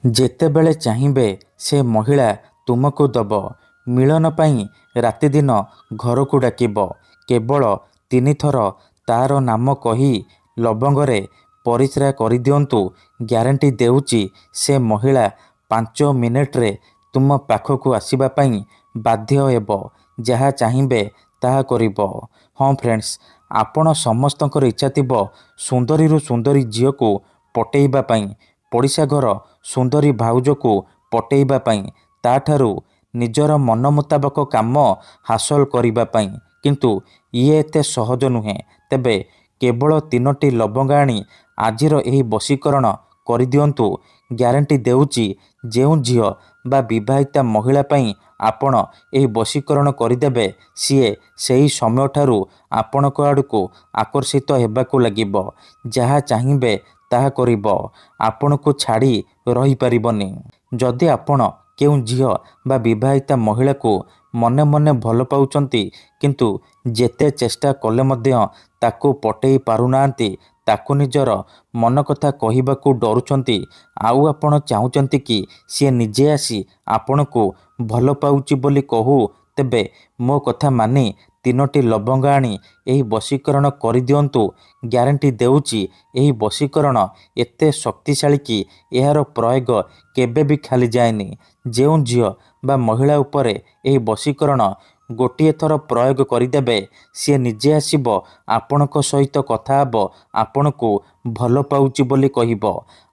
ଯେତେବେଳେ ଚାହିଁବେ ସେ ମହିଳା ତୁମକୁ ଦବ। ମିଳନ ପାଇଁ ରାତିଦିନ ଘରକୁ ଡାକିବ। କେବଳ 3 ଥର ତାର ନାମ କହି ଲବଙ୍ଗରେ ପରିସ୍ରା କରିଦିଅନ୍ତୁ। ଗ୍ୟାରେଣ୍ଟି ଦେଉଛି ସେ ମହିଳା 5 ମିନିଟରେ ତୁମ ପାଖକୁ ଆସିବା ପାଇଁ ବାଧ୍ୟ ହେବ। ଯାହା ଚାହିଁବେ ତାହା କରିବ। ହଁ ଫ୍ରେଣ୍ଡସ୍, ଆପଣ ସମସ୍ତଙ୍କର ଇଚ୍ଛା ଥିବ ସୁନ୍ଦରୀରୁ ସୁନ୍ଦରୀ ଝିଅକୁ ପଟେଇବା ପାଇଁ, ପଡ଼ିଶା ଘର ସୁନ୍ଦରୀ ଭାଉଜକୁ ପଟେଇବା ପାଇଁ, ତାଠାରୁ ନିଜର ମନ ମୁତାବକ କାମ ହାସଲ କରିବା ପାଇଁ। କିନ୍ତୁ ଇଏ ଏତେ ସହଜ ନୁହେଁ। ତେବେ କେବଳ 3ଟି ଲବଙ୍ଗ ଆଣି ଆଜିର ଏହି ବଶୀକରଣ କରିଦିଅନ୍ତୁ। ଗ୍ୟାରେଣ୍ଟି ଦେଉଛି ଯେଉଁ ଝିଅ ବା ବିବାହିତା ମହିଳା ପାଇଁ ଆପଣ ଏହି ବଶୀକରଣ କରିଦେବେ, ସିଏ ସେହି ସମୟଠାରୁ ଆପଣଙ୍କ ଆଡ଼କୁ ଆକର୍ଷିତ ହେବାକୁ ଲାଗିବ। ଯାହା ଚାହିଁବେ ତାହା କରିବ। ଆପଣଙ୍କୁ ଛାଡ଼ି ରହିପାରିବନି। ଯଦି ଆପଣ କେଉଁ ଝିଅ ବା ବିବାହିତା ମହିଳାକୁ ମନେ ମନେ ଭଲ ପାଉଛନ୍ତି, କିନ୍ତୁ ଯେତେ ଚେଷ୍ଟା କଲେ ମଧ୍ୟ ତାକୁ ପଟେଇ ପାରୁନାହାନ୍ତି, ତାକୁ ନିଜର ମନ କଥା କହିବାକୁ ଡରୁଛନ୍ତି, ଆଉ ଆପଣ ଚାହୁଁଛନ୍ତି କି ସିଏ ନିଜେ ଆସି ଆପଣଙ୍କୁ ଭଲ ପାଉଛି ବୋଲି କହୁ, ତେବେ ମୋ କଥା ମାନି 3ଟି ଲବଙ୍ଗ ଆଣି ଏହି ବଶୀକରଣ କରିଦିଅନ୍ତୁ। ଗ୍ୟାରେଣ୍ଟି ଦେଉଛି ଏହି ବଶୀକରଣ ଏତେ ଶକ୍ତିଶାଳୀ କି ଏହାର ପ୍ରୟୋଗ କେବେ ବି ଖାଲି ଯାଏନି। ଯେଉଁ ଝିଅ ବା ମହିଳା ଉପରେ ଏହି ବଶୀକରଣ ଗୋଟିଏ ଥର ପ୍ରୟୋଗ କରିଦେବେ, ସିଏ ନିଜେ ଆସିବ ଆପଣଙ୍କ ସହିତ କଥା ହେବ, ଆପଣଙ୍କୁ ଭଲ ପାଉଛି ବୋଲି କହିବ।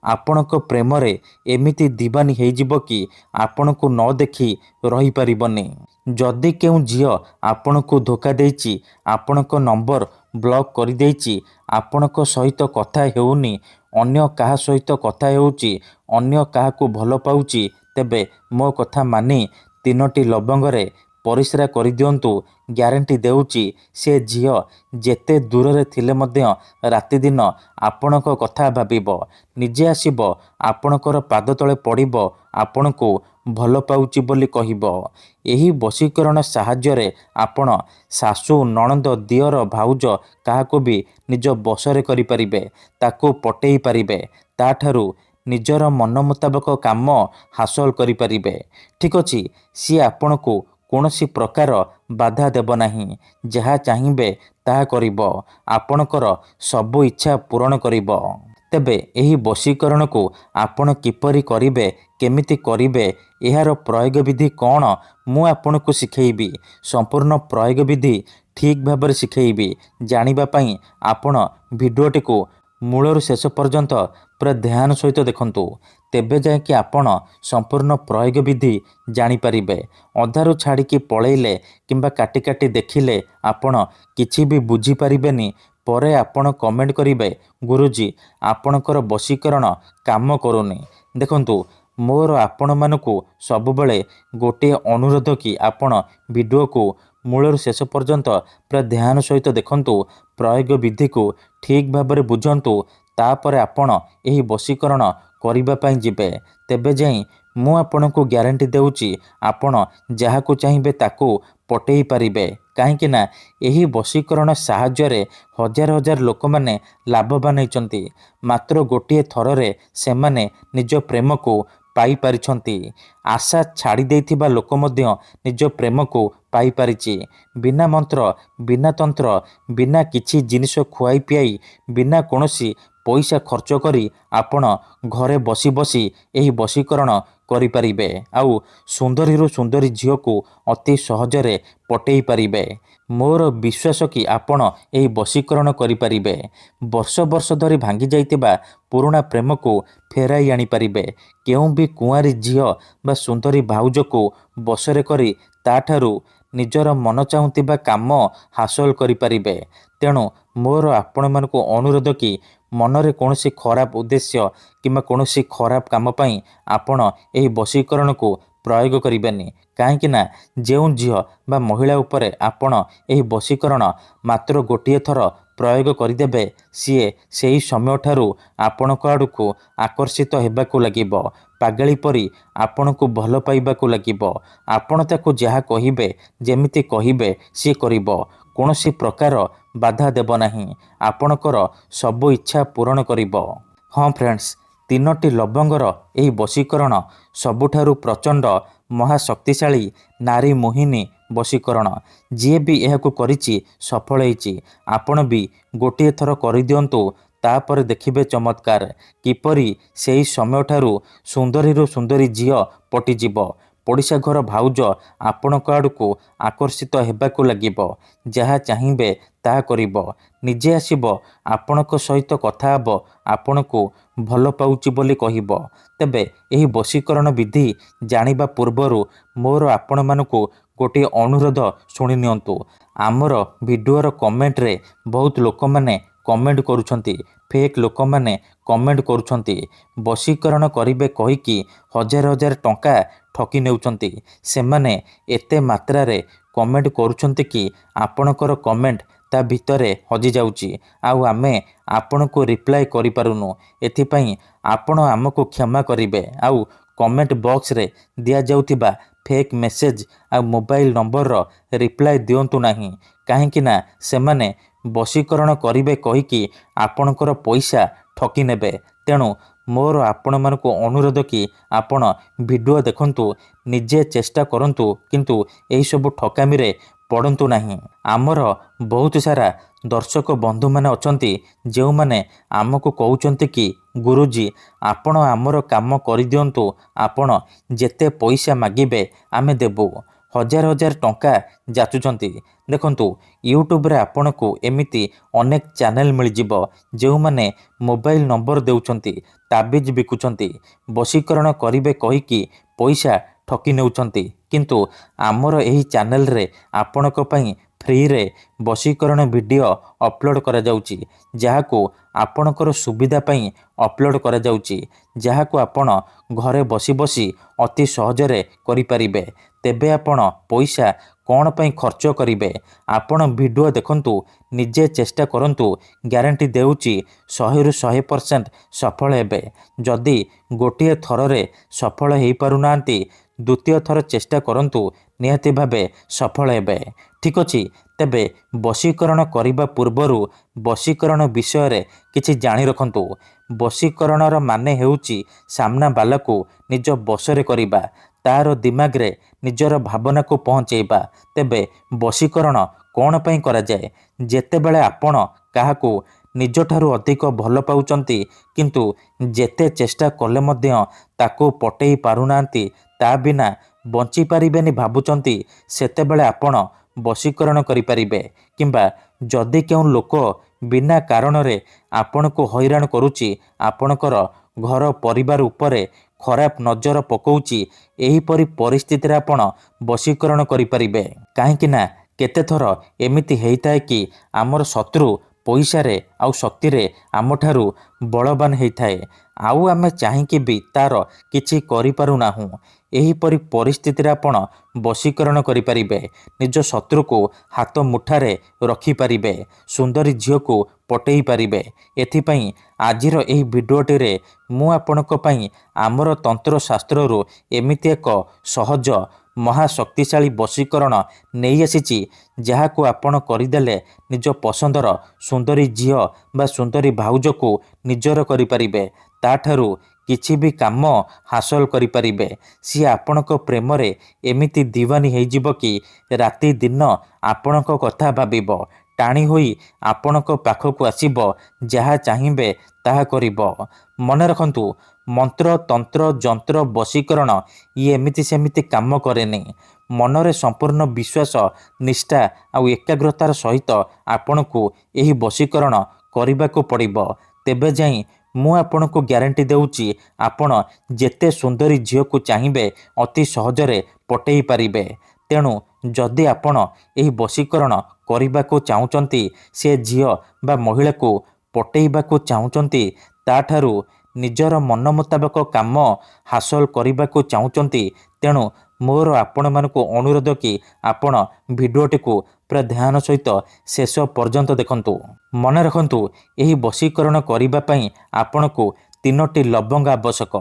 ଆପଣଙ୍କ ପ୍ରେମରେ ଏମିତି ଦିବାନୀ ହେଇଯିବ କି ଆପଣଙ୍କୁ ନ ଦେଖି ରହିପାରିବନି। ଯଦି କେଉଁ ଝିଅ ଆପଣଙ୍କୁ ଧୋକା ଦେଇଛି, ଆପଣଙ୍କ ନମ୍ବର ବ୍ଲକ୍ କରିଦେଇଛି, ଆପଣଙ୍କ ସହିତ କଥା ହେଉନି, ଅନ୍ୟ କାହା ସହିତ କଥା ହେଉଛି, ଅନ୍ୟ କାହାକୁ ଭଲ ପାଉଛି, ତେବେ ମୋ କଥା ମାନି 3ଟି ଲବଙ୍ଗରେ ପରିସ୍ରା କରିଦିଅନ୍ତୁ। ଗ୍ୟାରେଣ୍ଟି ଦେଉଛି ସେ ଝିଅ ଯେତେ ଦୂରରେ ଥିଲେ ମଧ୍ୟ ରାତିଦିନ ଆପଣଙ୍କ କଥା ଭାବିବ, ନିଜେ ଆସିବ ଆପଣଙ୍କର ପାଦ ତଳେ ପଡ଼ିବ, ଆପଣଙ୍କୁ ଭଲ ପାଉଛି ବୋଲି କହିବ। ଏହି ବଶୀକରଣ ସାହାଯ୍ୟରେ ଆପଣ ଶାଶୁ, ନଣନ୍ଦ, ଦିଅର, ଭାଉଜ କାହାକୁ ବି ନିଜ ବଶରେ କରିପାରିବେ, ତାକୁ ପଟେଇ ପାରିବେ, ତାଠାରୁ ନିଜର ମନ ମୁତାବକ କାମ ହାସଲ କରିପାରିବେ। ଠିକ୍ ଅଛି, ସିଏ ଆପଣଙ୍କୁ କୌଣସି ପ୍ରକାର ବାଧା ଦେବ ନାହିଁ। ଯାହା ଚାହିଁବେ ତାହା କରିବ, ଆପଣଙ୍କର ସବୁ ଇଚ୍ଛା ପୂରଣ କରିବ। ତେବେ ଏହି ବଶୀକରଣକୁ ଆପଣ କିପରି କରିବେ, କେମିତି କରିବେ, ଏହାର ପ୍ରୟୋଗ ବିଧି କ'ଣ, ମୁଁ ଆପଣଙ୍କୁ ଶିଖେଇବି। ସମ୍ପୂର୍ଣ୍ଣ ପ୍ରୟୋଗ ବିଧି ଠିକ୍ ଭାବରେ ଶିଖେଇବି। ଜାଣିବା ପାଇଁ ଆପଣ ଭିଡ଼ିଓଟିକୁ ମୂଳରୁ ଶେଷ ପର୍ଯ୍ୟନ୍ତ ପୁରା ଧ୍ୟାନ ସହିତ ଦେଖନ୍ତୁ। ତେବେ ଯାଇକି ଆପଣ ସମ୍ପୂର୍ଣ୍ଣ ପ୍ରୟୋଗ ବିଧି ଜାଣିପାରିବେ। ଅଧାରୁ ଛାଡ଼ିକି ପଳେଇଲେ କିମ୍ବା କାଟି କାଟି ଦେଖିଲେ ଆପଣ କିଛି ବି ବୁଝିପାରିବେନି। ପରେ ଆପଣ କମେଣ୍ଟ କରିବେ, ଗୁରୁଜୀ ଆପଣଙ୍କର ବଶୀକରଣ କାମ କରୁନି। ଦେଖନ୍ତୁ, ମୋର ଆପଣମାନଙ୍କୁ ସବୁବେଳେ ଗୋଟିଏ ଅନୁରୋଧ କି ଆପଣ ଭିଡ଼ିଓକୁ ମୂଳରୁ ଶେଷ ପର୍ଯ୍ୟନ୍ତ ପୁରା ଧ୍ୟାନ ସହିତ ଦେଖନ୍ତୁ, ପ୍ରୟୋଗ ବିଧିକୁ ଠିକ୍ ଭାବରେ ବୁଝନ୍ତୁ, ତାପରେ ଆପଣ ଏହି ବଶୀକରଣ କରିବା ପାଇଁ ଯିବେ। ତେବେ ଯାଇ ମୁଁ ଆପଣଙ୍କୁ ଗ୍ୟାରେଣ୍ଟି ଦେଉଛି ଆପଣ ଯାହାକୁ ଚାହିଁବେ ତାକୁ ପଟେଇ ପାରିବେ। କାହିଁକି ନା ଏହି ବଶୀକରଣ ସାହାଯ୍ୟରେ ହଜାର ହଜାର ଲୋକମାନେ ଲାଭବାନ ହେଇଛନ୍ତି। ମାତ୍ର ଗୋଟିଏ ଥରରେ ସେମାନେ ନିଜ ପ୍ରେମକୁ ପାଇପାରିଛନ୍ତି। ଆଶା ଛାଡ଼ି ଦେଇଥିବା ଲୋକ ମଧ୍ୟ ନିଜ ପ୍ରେମକୁ ପାଇପାରିଛି। ବିନା ମନ୍ତ୍ର, ବିନା ତନ୍ତ୍ର, ବିନା କିଛି ଜିନିଷ ଖୁଆଇ ପିଆଇ, ବିନା କୌଣସି ପଇସା ଖର୍ଚ୍ଚ କରି ଆପଣ ଘରେ ବସି ବସି ଏହି ବଶୀକରଣ କରିପାରିବେ, ଆଉ ସୁନ୍ଦରୀରୁ ସୁନ୍ଦରୀ ଝିଅକୁ ଅତି ସହଜରେ ପଟେଇ ପାରିବେ। ମୋର ବିଶ୍ୱାସ କି ଆପଣ ଏହି ବଶୀକରଣ କରିପାରିବେ। ବର୍ଷ ବର୍ଷ ଧରି ଭାଙ୍ଗି ଯାଇଥିବା ପୁରୁଣା ପ୍ରେମକୁ ଫେରାଇ ଆଣିପାରିବେ। କେଉଁ ବି କୁଆଁରୀ ଝିଅ ବା ସୁନ୍ଦରୀ ଭାଉଜକୁ ବଶରେ କରି ତାଠାରୁ ନିଜର ମନ ଚାହୁଁଥିବା କାମ ହାସଲ କରିପାରିବେ। ତେଣୁ ମୋର ଆପଣମାନଙ୍କୁ ଅନୁରୋଧ କି ମନରେ କୌଣସି ଖରାପ ଉଦ୍ଦେଶ୍ୟ କିମ୍ବା କୌଣସି ଖରାପ କାମ ପାଇଁ ଆପଣ ଏହି ବଶୀକରଣକୁ ପ୍ରୟୋଗ କରିବେନି। କାହିଁକି ନା ଯେଉଁ ଝିଅ ବା ମହିଳା ଉପରେ ଆପଣ ଏହି ବଶୀକରଣ ମାତ୍ର ଗୋଟିଏ ଥର ପ୍ରୟୋଗ କରିଦେବେ, ସିଏ ସେହି ସମୟଠାରୁ ଆପଣଙ୍କ ଆଡ଼କୁ ଆକର୍ଷିତ ହେବାକୁ ଲାଗିବ। ପାଗଳି ପରି ଆପଣଙ୍କୁ ଭଲ ପାଇବାକୁ ଲାଗିବ। ଆପଣ ତାକୁ ଯାହା କହିବେ, ଯେମିତି କହିବେ ସିଏ କରିବ। କୌଣସି ପ୍ରକାର ବାଧା ଦେବ ନାହିଁ। ଆପଣଙ୍କର ସବୁ ଇଚ୍ଛା ପୂରଣ କରିବ। ହଁ ଫ୍ରେଣ୍ଡସ୍, ତିନୋଟି ଲବଙ୍ଗର ଏହି ବଶୀକରଣ ସବୁଠାରୁ ପ୍ରଚଣ୍ଡ ମହାଶକ୍ତିଶାଳୀ ନାରୀ ମୋହିନୀ ବଶୀକରଣ। ଯିଏ ବି ଏହାକୁ କରିଛି ସଫଳ ହେଇଛି। ଆପଣ ବି ଗୋଟିଏ ଥର କରିଦିଅନ୍ତୁ, ତାପରେ ଦେଖିବେ ଚମତ୍କାର କିପରି ସେହି ସମୟଠାରୁ ସୁନ୍ଦରୀରୁ ସୁନ୍ଦରୀ ଝିଅ ପଟିଯିବ। ପଡ଼ିଶା ଘର ଭାଉଜ ଆପଣଙ୍କ ଆଡ଼କୁ ଆକର୍ଷିତ ହେବାକୁ ଲାଗିବ। ଯାହା ଚାହିଁବେ ତାହା କରିବ। ନିଜେ ଆସିବ, ଆପଣଙ୍କ ସହିତ କଥା ହେବ, ଆପଣଙ୍କୁ ଭଲ ପାଉଛି ବୋଲି କହିବ। ତେବେ ଏହି ବଶୀକରଣ ବିଧି ଜାଣିବା ପୂର୍ବରୁ ମୋର ଆପଣମାନଙ୍କୁ ଗୋଟିଏ ଅନୁରୋଧ ଶୁଣି ନିଅନ୍ତୁ। ଆମର ଭିଡ଼ିଓର କମେଣ୍ଟରେ ବହୁତ ଲୋକମାନେ କମେଣ୍ଟ କରୁଛନ୍ତି, ଫେକ୍ ଲୋକମାନେ କମେଣ୍ଟ କରୁଛନ୍ତି, ବଶୀକରଣ କରିବେ କହିକି ହଜାର ହଜାର ଟଙ୍କା ଠକି ନେଉଛନ୍ତି। ସେମାନେ ଏତେ ମାତ୍ରାରେ କମେଣ୍ଟ କରୁଛନ୍ତି କି ଆପଣଙ୍କର କମେଣ୍ଟ ତା ଭିତରେ ହଜିଯାଉଛି, ଆଉ ଆମେ ଆପଣଙ୍କୁ ରିପ୍ଲାଏ କରିପାରୁନୁ। ଏଥିପାଇଁ ଆପଣ ଆମକୁ କ୍ଷମା କରିବେ। ଆଉ କମେଣ୍ଟ ବକ୍ସରେ ଦିଆଯାଉଥିବା ଫେକ୍ ମେସେଜ ଆଉ ମୋବାଇଲ ନମ୍ବରର ରିପ୍ଲାଏ ଦିଅନ୍ତୁ ନାହିଁ। କାହିଁକି ନା ସେମାନେ ବଶୀକରଣ କରିବେ କହିକି ଆପଣଙ୍କର ପଇସା ଠକି ନେବେ। ତେଣୁ ମୋର ଆପଣମାନଙ୍କୁ ଅନୁରୋଧ କି ଆପଣ ଭିଡ଼ିଓ ଦେଖନ୍ତୁ, ନିଜେ ଚେଷ୍ଟା କରନ୍ତୁ, କିନ୍ତୁ ଏହିସବୁ ଠକାମିରେ ପଡ଼ନ୍ତୁ ନାହିଁ। ଆମର ବହୁତ ସାରା ଦର୍ଶକ ବନ୍ଧୁମାନେ ଅଛନ୍ତି ଯେଉଁମାନେ ଆମକୁ କହୁଛନ୍ତି କି ଗୁରୁଜୀ ଆପଣ ଆମର କାମ କରିଦିଅନ୍ତୁ, ଆପଣ ଯେତେ ପଇସା ମାଗିବେ ଆମେ ଦେବୁ। ହଜାର ହଜାର ଟଙ୍କା ଯାଚୁଛନ୍ତି। ଦେଖନ୍ତୁ, ୟୁଟ୍ୟୁବରେ ଆପଣଙ୍କୁ ଏମିତି ଅନେକ ଚ୍ୟାନେଲ ମିଳିଯିବ ଯେଉଁମାନେ ମୋବାଇଲ ନମ୍ବର ଦେଉଛନ୍ତି, ତାବିଜ ବିକୁଛନ୍ତି, ବଶୀକରଣ କରିବେ କହିକି ପଇସା ଠକି ନେଉଛନ୍ତି। କିନ୍ତୁ ଆମର ଏହି ଚ୍ୟାନେଲରେ ଆପଣଙ୍କ ପାଇଁ ଫ୍ରିରେ ବଶୀକରଣ ଭିଡ଼ିଓ ଅପଲୋଡ଼ କରାଯାଉଛି, ଯାହାକୁ ଆପଣଙ୍କର ସୁବିଧା ପାଇଁ ଅପଲୋଡ଼ କରାଯାଉଛି, ଯାହାକୁ ଆପଣ ଘରେ ବସି ବସି ଅତି ସହଜରେ କରିପାରିବେ। ତେବେ ଆପଣ ପଇସା କ'ଣ ପାଇଁ ଖର୍ଚ୍ଚ କରିବେ? ଆପଣ ଭିଡ଼ିଓ ଦେଖନ୍ତୁ, ନିଜେ ଚେଷ୍ଟା କରନ୍ତୁ। ଗ୍ୟାରେଣ୍ଟି ଦେଉଛି 100ରୁ 100% ସଫଳ ହେବେ। ଯଦି ଗୋଟିଏ ଥରରେ ସଫଳ ହୋଇପାରୁନାହାନ୍ତି, ଦ୍ୱିତୀୟ ଥର ଚେଷ୍ଟା କରନ୍ତୁ, ନିହାତି ଭାବେ ସଫଳ ହେବେ। ଠିକ୍ ଅଛି। ତେବେ ବଶୀକରଣ କରିବା ପୂର୍ବରୁ ବଶୀକରଣ ବିଷୟରେ କିଛି ଜାଣି ରଖନ୍ତୁ। ବଶୀକରଣର ମାନେ ହେଉଛି ସାମ୍ନାବାଲାକୁ ନିଜ ବଶରେ କରିବା, ତାର ଦିମାଗରେ ନିଜର ଭାବନାକୁ ପହଞ୍ଚାଇବା। ତେବେ ବଶୀକରଣ କ'ଣ ପାଇଁ କରାଯାଏ? ଯେତେବେଳେ ଆପଣ କାହାକୁ ନିଜଠାରୁ ଅଧିକ ଭଲ ପାଉଛନ୍ତି, କିନ୍ତୁ ଯେତେ ଚେଷ୍ଟା କଲେ ମଧ୍ୟ ତାକୁ ପଟେଇ ପାରୁନାହାନ୍ତି, ତା ବିନା ବଞ୍ଚିପାରିବେନି ଭାବୁଛନ୍ତି, ସେତେବେଳେ ଆପଣ ବଶୀକରଣ କରିପାରିବେ। କିମ୍ବା ଯଦି କେଉଁ ଲୋକ ବିନା କାରଣରେ ଆପଣଙ୍କୁ ହଇରାଣ କରୁଛି, ଆପଣଙ୍କର ଘର ପରିବାର ଉପରେ ଖରାପ ନଜର ପକାଉଛି, ଏହିପରି ପରିସ୍ଥିତିରେ ଆପଣ ବଶୀକରଣ କରିପାରିବେ। କାହିଁକି ନା କେତେଥର ଏମିତି ହେଇଥାଏ କି ଆମର ଶତ୍ରୁ ପଇସାରେ ଆଉ ଶକ୍ତିରେ ଆମଠାରୁ ବଳବାନ ହେଇଥାଏ, ଆଉ ଆମେ ଚାହିଁକି ବି ତାର କିଛି କରିପାରୁନାହୁଁ। ଏହିପରି ପରିସ୍ଥିତିରେ ଆପଣ ବଶୀକରଣ କରିପାରିବେ। ନିଜ ଶତ୍ରୁକୁ ହାତ ମୁଠାରେ ରଖିପାରିବେ, ସୁନ୍ଦରୀ ଝିଅକୁ ପଟେଇ ପାରିବେ। ଏଥିପାଇଁ ଆଜିର ଏହି ଭିଡ଼ିଓଟିରେ ମୁଁ ଆପଣଙ୍କ ପାଇଁ ଆମର ତନ୍ତ୍ରଶାସ୍ତ୍ରରୁ ଏମିତି ଏକ ସହଜ ମହାଶକ୍ତିଶାଳୀ ବଶୀକରଣ ନେଇ ଆସିଛି, ଯାହାକୁ ଆପଣ କରିଦେଲେ ନିଜ ପସନ୍ଦର ସୁନ୍ଦରୀ ଝିଅ ବା ସୁନ୍ଦରୀ ଭାଉଜକୁ ନିଜର କରିପାରିବେ। ତାଠାରୁ କିଛି ବି କାମ ହାସଲ କରିପାରିବେ। ସିଏ ଆପଣଙ୍କ ପ୍ରେମରେ ଏମିତି ଦିୱାନୀ ହେଇଯିବ କି ରାତି ଦିନ ଆପଣଙ୍କ କଥା ଭାବିବ, ଟାଣି ହୋଇ ଆପଣଙ୍କ ପାଖକୁ ଆସିବ, ଯାହା ଚାହିଁବେ ତାହା କରିବ। ମନେ ରଖନ୍ତୁ, ମନ୍ତ୍ର ତନ୍ତ୍ର ଯନ୍ତ୍ର ବଶୀକରଣ ଇଏ ଏମିତି ସେମିତି କାମ କରେନି। ମନରେ ସମ୍ପୂର୍ଣ୍ଣ ବିଶ୍ୱାସ, ନିଷ୍ଠା ଆଉ ଏକାଗ୍ରତାର ସହିତ ଆପଣଙ୍କୁ ଏହି ବଶୀକରଣ କରିବାକୁ ପଡ଼ିବ। ତେବେ ଯାଇ ମୁଁ ଆପଣଙ୍କୁ ଗ୍ୟାରେଣ୍ଟି ଦେଉଛି, ଆପଣ ଯେତେ ସୁନ୍ଦରୀ ଝିଅକୁ ଚାହିଁବେ ଅତି ସହଜରେ ପଟେଇ ପାରିବେ। ତେଣୁ ଯଦି ଆପଣ ଏହି ବଶୀକରଣ କରିବାକୁ ଚାହୁଁଛନ୍ତି, ସେ ଝିଅ ବା ମହିଳାକୁ ପଟେଇବାକୁ ଚାହୁଁଛନ୍ତି, ତାଠାରୁ ନିଜର ମନ ମୁତାବକ କାମ ହାସଲ କରିବାକୁ ଚାହୁଁଛନ୍ତି, ତେଣୁ ମୋର ଆପଣମାନଙ୍କୁ ଅନୁରୋଧ କି ଆପଣ ଭିଡ଼ିଓଟିକୁ ପୁରା ଧ୍ୟାନ ସହିତ ଶେଷ ପର୍ଯ୍ୟନ୍ତ ଦେଖନ୍ତୁ। ମନେ ରଖନ୍ତୁ, ଏହି ବଶୀକରଣ କରିବା ପାଇଁ ଆପଣଙ୍କୁ 3ଟି ଲବଙ୍ଗ ଆବଶ୍ୟକ।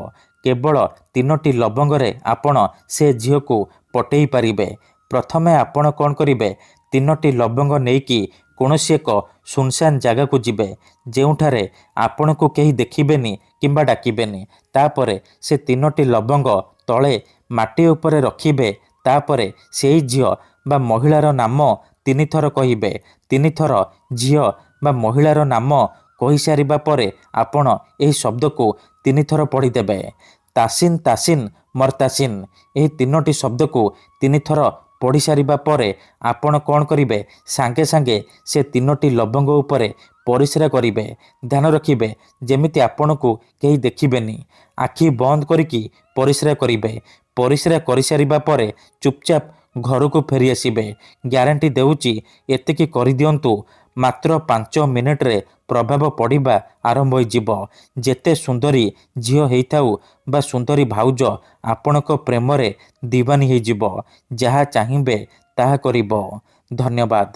କେବଳ 3ଟି ଲବଙ୍ଗରେ ଆପଣ ସେ ଝିଅକୁ ପଟେଇ ପାରିବେ। ପ୍ରଥମେ ଆପଣ କ'ଣ କରିବେ? 3ଟି ଲବଙ୍ଗ ନେଇକି କୌଣସି ଏକ ସୁନସାନ ଜାଗାକୁ ଯିବେ। ଯେଉଁଠାରେ ଆପଣଙ୍କୁ କେହି ଦେଖିବେନି କିମ୍ବା ଡାକିବେନି। ତାପରେ ସେ 3ଟି ଲବଙ୍ଗ ତଳେ ମାଟି ଉପରେ ରଖିବେ। ତାପରେ ସେଇ ଝିଅ ବା ମହିଳାର ନାମ 3 ଥର କହିବେ। 3 ଥର ଝିଅ ବା ମହିଳାର ନାମ କହିସାରିବା ପରେ ଆପଣ ଏହି ଶବ୍ଦକୁ 3 ଥର ପଢ଼ିଦେବେ। ତାସିନ୍ ତାସିନ୍ ମର୍ତାସିନ୍। ଏହି 3ଟି ଶବ୍ଦକୁ 3 ଥର ପଢ଼ି ସାରିବା ପରେ ଆପଣ କ'ଣ କରିବେ, ସାଙ୍ଗେ ସାଙ୍ଗେ ସେ 3ଟି ଲବଙ୍ଗ ଉପରେ ପରିସ୍ରା କରିବେ। ଧ୍ୟାନ ରଖିବେ ଯେମିତି ଆପଣଙ୍କୁ କେହି ଦେଖିବେନି। ଆଖି ବନ୍ଦ କରିକି ପରିସ୍ରା କରିବେ। ପରିସ୍ରା କରିସାରିବା ପରେ ଚୁପଚାପ ଘରକୁ ଫେରିଆସିବେ। ଗ୍ୟାରେଣ୍ଟି ଦେଉଛି ଏତିକି କରିଦିଅନ୍ତୁ, ମାତ୍ର 5 ମିନିଟରେ ପ୍ରଭାବ ପଡ଼ିବା ଆରମ୍ଭ ହୋଇଯିବ। ଯେତେ ସୁନ୍ଦରୀ ଝିଅ ହେଇଥାଉ ବା ସୁନ୍ଦରୀ ଭାଉଜ ଆପଣଙ୍କ ପ୍ରେମରେ ଦିୱାନୀ ହେଇଯିବ। ଯାହା ଚାହିଁବେ ତାହା କରିବ। ଧନ୍ୟବାଦ।